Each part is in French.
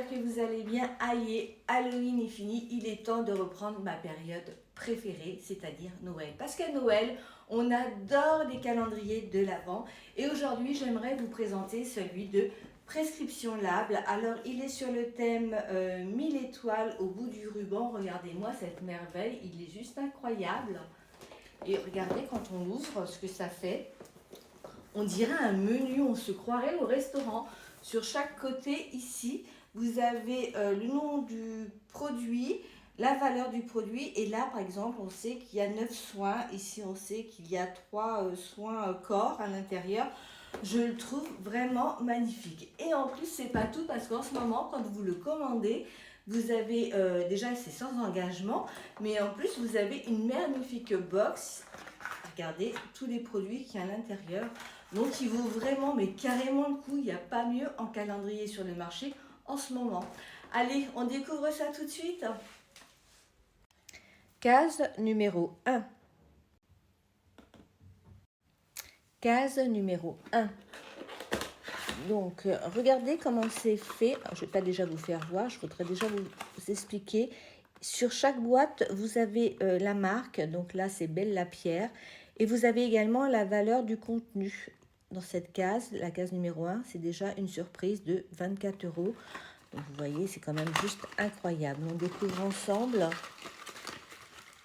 j'espère que vous allez bien. Aïe, Halloween est fini, il est temps de reprendre ma période préférée, c'est-à-dire Noël. Parce qu'à Noël, on adore les calendriers de l'Avent. Et aujourd'hui, j'aimerais vous présenter celui de Prescription Lab. Alors, il est sur le thème 1000 étoiles au bout du ruban. Regardez-moi cette merveille, il est juste incroyable. Et regardez quand on l'ouvre ce que ça fait. On dirait un menu, on se croirait au restaurant. Sur chaque côté, ici, vous avez le nom du produit, la valeur du produit. Et là, par exemple, on sait qu'il y a 9 soins. Ici, on sait qu'il y a 3 soins corps à l'intérieur. Je le trouve vraiment magnifique. Et en plus, c'est pas tout parce qu'en ce moment, quand vous le commandez, vous avez, déjà, c'est sans engagement, mais en plus, vous avez une magnifique box. Regardez tous les produits qu'il y a à l'intérieur. Donc il vaut vraiment, mais carrément le coup. Il n'y a pas mieux en calendrier sur le marché en ce moment. Allez, on découvre ça tout de suite. Case numéro 1. Case numéro 1. Donc, regardez comment c'est fait. Alors, je ne vais pas déjà vous faire voir, je voudrais déjà vous expliquer. Sur chaque boîte, vous avez la marque. Donc là, c'est Belle la Pierre. Et vous avez également la valeur du contenu. Dans cette case, la case numéro 1, c'est déjà une surprise de 24 €. Donc, vous voyez, c'est quand même juste incroyable. On découvre ensemble.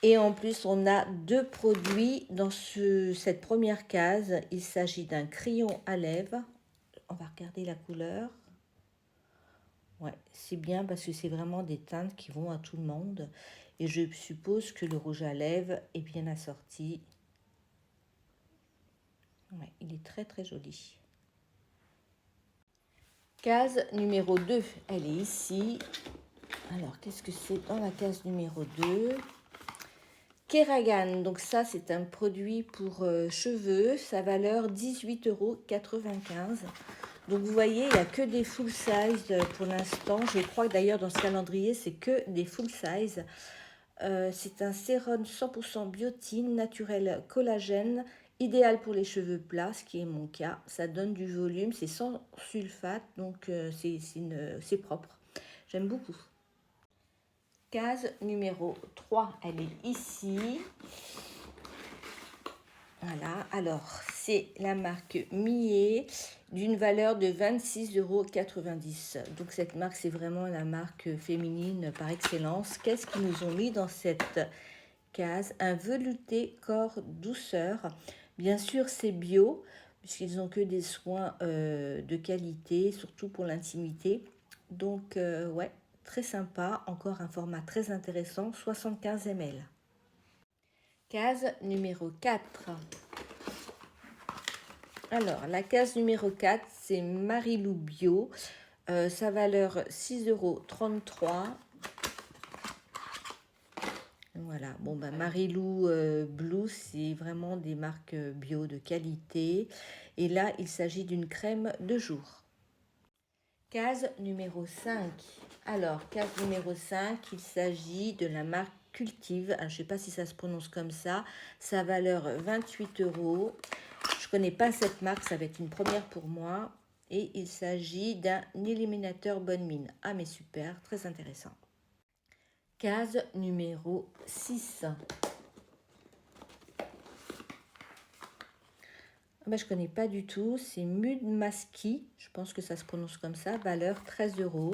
Et en plus, on a 2 produits dans cette première case. Il s'agit d'un crayon à lèvres. On va regarder la couleur. Ouais, c'est bien parce que c'est vraiment des teintes qui vont à tout le monde. Et je suppose que le rouge à lèvres est bien assorti. Ouais, il est très très joli. Case numéro 2, elle est ici. Alors, qu'est-ce que c'est dans la case numéro 2? Keragan, donc ça c'est un produit pour cheveux, sa valeur 18,95 €. Donc vous voyez, il n'y a que des full size pour l'instant. Je crois que d'ailleurs dans ce calendrier, c'est que des full size. C'est un sérum 100% biotine, naturel collagène, idéal pour les cheveux plats, ce qui est mon cas. Ça donne du volume, c'est sans sulfate, donc c'est propre. J'aime beaucoup. Case numéro 3, elle est ici. Voilà, alors c'est la marque Millet d'une valeur de 26,90 €. Donc cette marque, c'est vraiment la marque féminine par excellence. Qu'est-ce qu'ils nous ont mis dans cette case? Un velouté corps douceur. Bien sûr, c'est bio, puisqu'ils n'ont que des soins de qualité, surtout pour l'intimité. Donc, ouais, très sympa. Encore un format très intéressant, 75 ml. Case numéro 4. Alors, la case numéro 4, c'est Marilou Bio. Sa valeur 6,33 €. Voilà, bon ben Marilou Blue, c'est vraiment des marques bio de qualité. Et là, il s'agit d'une crème de jour. Case numéro 5. Alors, case numéro 5, il s'agit de la marque Cultive. Alors, je ne sais pas si ça se prononce comme ça. Sa valeur 28 €. Je ne connais pas cette marque, ça va être une première pour moi. Et il s'agit d'un éliminateur bonne mine. Ah mais super, très intéressant. Case numéro 6. Ben, je ne connais pas du tout, c'est Mud Maski, je pense que ça se prononce comme ça, valeur 13 €.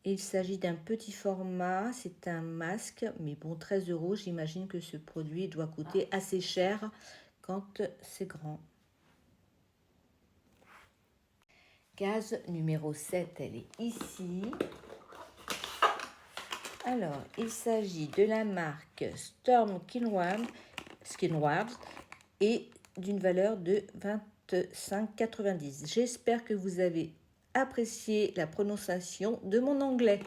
Il s'agit d'un petit format, c'est un masque, mais bon, 13 €, j'imagine que ce produit doit coûter assez cher quand c'est grand. Case numéro 7, elle est ici. Alors, il s'agit de la marque Storm Skinward et d'une valeur de 25,90 €. J'espère que vous avez apprécié la prononciation de mon anglais.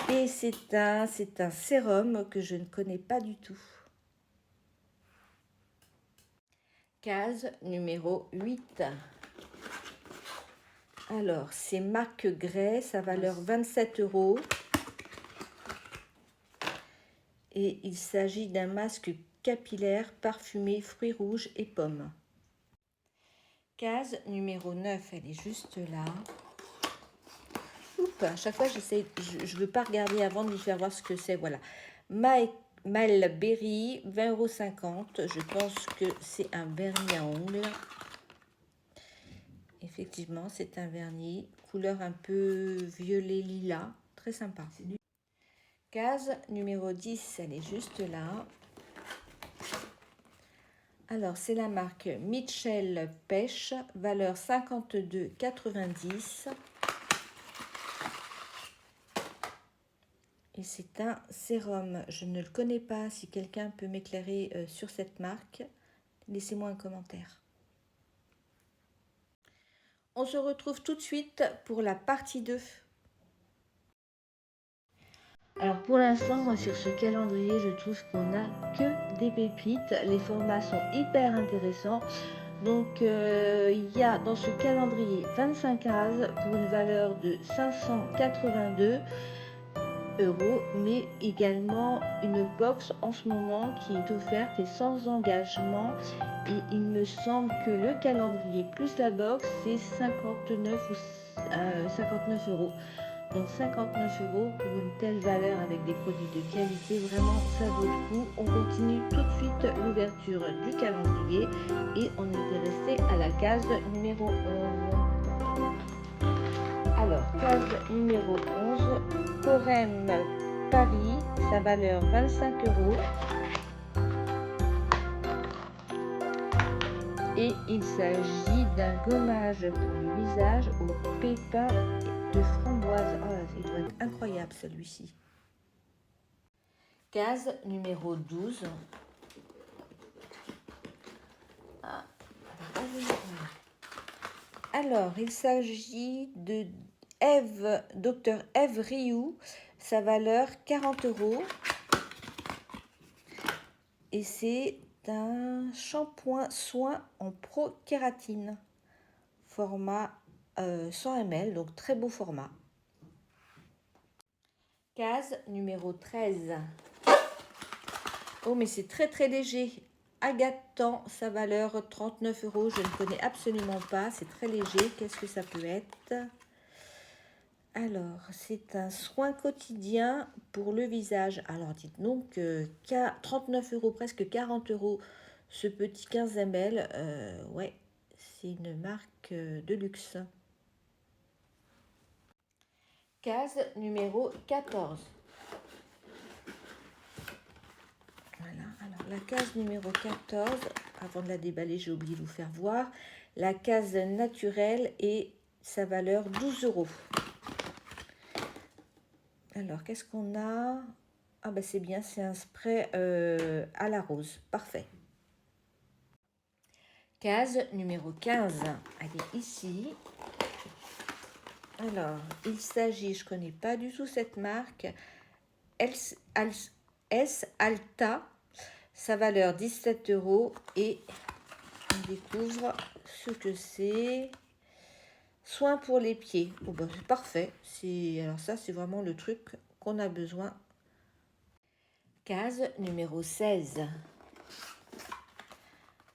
Et c'est un sérum que je ne connais pas du tout. Case numéro 8. Alors, c'est marque Grey, sa valeur 27 €. Et il s'agit d'un masque capillaire parfumé fruits rouges et pommes. Case numéro 9, elle est juste là. Oups, à chaque fois, j'essaie, je ne veux pas regarder avant de vous faire voir ce que c'est. Voilà. Malberry, 20,50 €. Je pense que c'est un vernis à ongles. Effectivement, c'est un vernis. Couleur un peu violet lilas. Très sympa. Case numéro 10, elle est juste là. Alors, c'est la marque Mitchell Pêche, valeur 52,90 €. Et c'est un sérum. Je ne le connais pas. Si quelqu'un peut m'éclairer sur cette marque, laissez-moi un commentaire. On se retrouve tout de suite pour la partie 2. Alors pour l'instant, moi sur ce calendrier, je trouve qu'on n'a que des pépites. Les formats sont hyper intéressants. Donc il y a dans ce calendrier 25 cases pour une valeur de 582 €, mais également une box en ce moment qui est offerte et sans engagement. Et il me semble que le calendrier plus la box, c'est 59 €. Donc 59 € pour une telle valeur avec des produits de qualité, vraiment ça vaut le coup. On continue tout de suite l'ouverture du calendrier et on était resté à la case numéro 11. Alors, case numéro 11, Corem Paris, sa valeur 25 €. Et il s'agit d'un gommage pour le visage au pépins de framboise. Oh, il doit être incroyable celui-ci. Case numéro 12. Alors, il s'agit de Dr Eve Rioux, sa valeur 40 €. Et c'est un shampoing soin en pro-kératine, format 100 ml, donc très beau format. Case numéro 13. Oh, mais c'est très très léger. Agathon, sa valeur 39 €. Je ne connais absolument pas. C'est très léger. Qu'est-ce que ça peut être? Alors, c'est un soin quotidien pour le visage. Alors, dites donc, 39 €, presque 40 €, ce petit 15 ml. Ouais, c'est une marque de luxe. Case numéro 14. Voilà, alors la case numéro 14, avant de la déballer, j'ai oublié de vous faire voir. La case naturelle et sa valeur 12 €. Alors, qu'est-ce qu'on a? Ah bah c'est bien, c'est un spray à la rose. Parfait. Case numéro 15, elle est ici. Alors, il s'agit, je ne connais pas du tout cette marque, S Alta, sa valeur 17 € et on découvre ce que c'est. Soin pour les pieds. Oh bah c'est parfait. Alors ça, c'est vraiment le truc qu'on a besoin. Case numéro 16.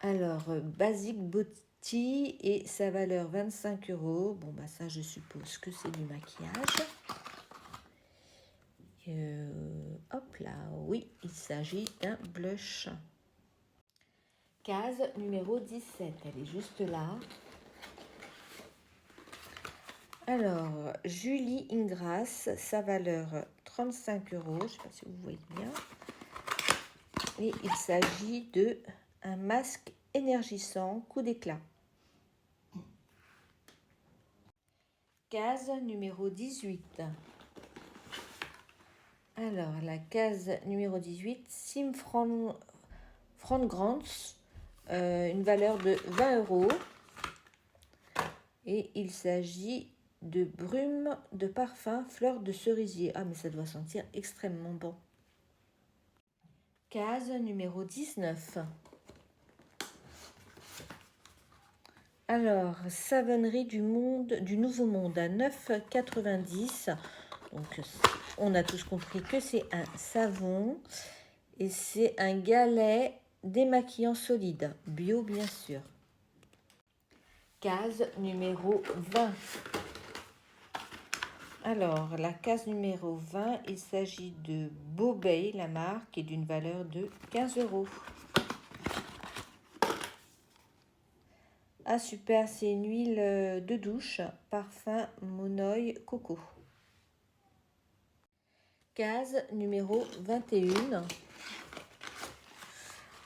Alors, Basic Beauty et sa valeur 25 €. Bon, bah ça, je suppose que c'est du maquillage. Hop là, oui, il s'agit d'un blush. Case numéro 17, elle est juste là. Alors, Julie Ingrasse, sa valeur 35 €. Je ne sais pas si vous voyez bien. Et il s'agit de un masque énergisant, coup d'éclat. Case numéro 18. Alors, la case numéro 18, Sim Fragrance, une valeur de 20 €. Et il s'agit de brume de parfum fleur de cerisier. Ah, mais ça doit sentir extrêmement bon. Case numéro 19. Alors, savonnerie du Nouveau Monde à 9,90 €. Donc, on a tous compris que c'est un savon. Et c'est un galet démaquillant solide. Bio, bien sûr. Case numéro 20. Alors, la case numéro 20, il s'agit de Bobey, la marque, et d'une valeur de 15 €. Ah super, c'est une huile de douche, parfum Monoï Coco. Case numéro 21.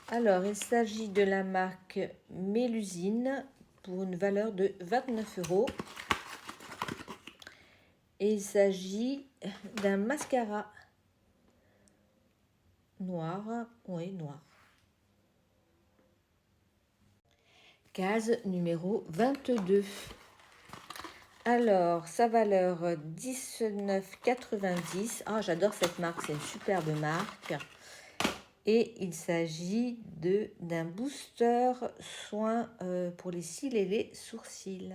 Alors, il s'agit de la marque Mélusine pour une valeur de 29 €. Et il s'agit d'un mascara noir, oui, noir. Case numéro 22. Alors, sa valeur 19,90 €. Ah, j'adore cette marque, c'est une superbe marque. Et il s'agit d'un booster soin pour les cils et les sourcils.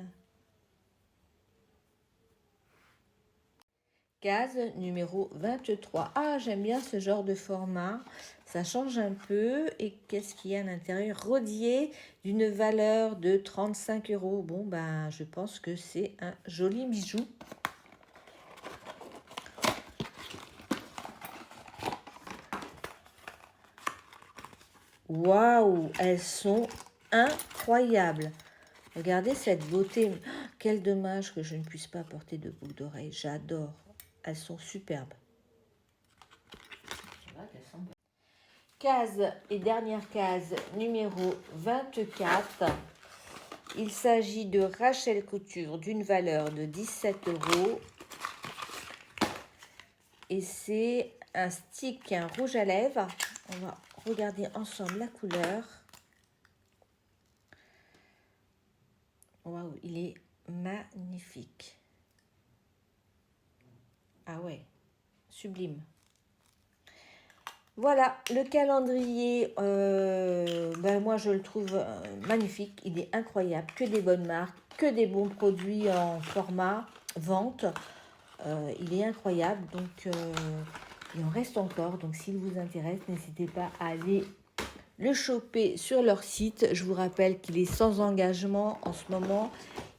Case numéro 23. Ah, j'aime bien ce genre de format. Ça change un peu. Et qu'est-ce qu'il y a à l'intérieur? Rodier d'une valeur de 35 €. Bon, ben, je pense que c'est un joli bijou. Waouh, elles sont incroyables. Regardez cette beauté. Oh, quel dommage que je ne puisse pas porter de boucles d'oreilles. J'adore. Elles sont superbes. Case et dernière case numéro 24. Il s'agit de Rachel Couture d'une valeur de 17 €. Et c'est un stick, un rouge à lèvres. On va regarder ensemble la couleur. Waouh, il est magnifique. Ah ouais, sublime. Voilà, le calendrier, moi je le trouve magnifique, il est incroyable, que des bonnes marques, que des bons produits en format vente, il est incroyable, donc il en reste encore, donc s'il vous intéresse, n'hésitez pas à aller le choper sur leur site. Je vous rappelle qu'il est sans engagement en ce moment,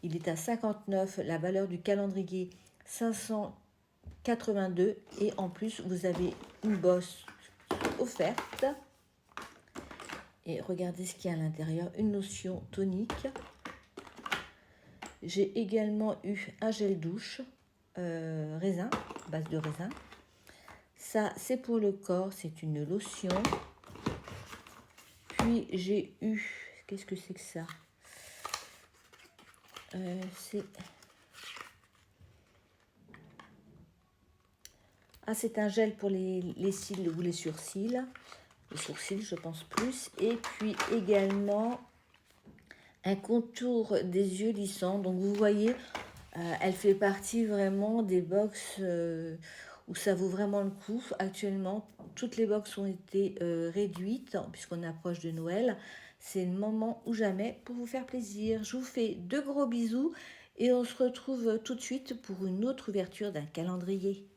il est à 59, la valeur du calendrier 582 et en plus vous avez une bosse offerte. Et regardez ce qu'il y a à l'intérieur, une lotion tonique. J'ai également eu un gel douche raisin, base de raisin. Ça c'est pour le corps, c'est une lotion. Puis j'ai eu, qu'est-ce que c'est que ça? C'est un gel pour les cils ou les sourcils. Les sourcils, je pense plus. Et puis également un contour des yeux lissants. Donc vous voyez, elle fait partie vraiment des box où ça vaut vraiment le coup. Actuellement, toutes les box ont été réduites puisqu'on approche de Noël. C'est le moment ou jamais pour vous faire plaisir. Je vous fais de gros bisous et on se retrouve tout de suite pour une autre ouverture d'un calendrier.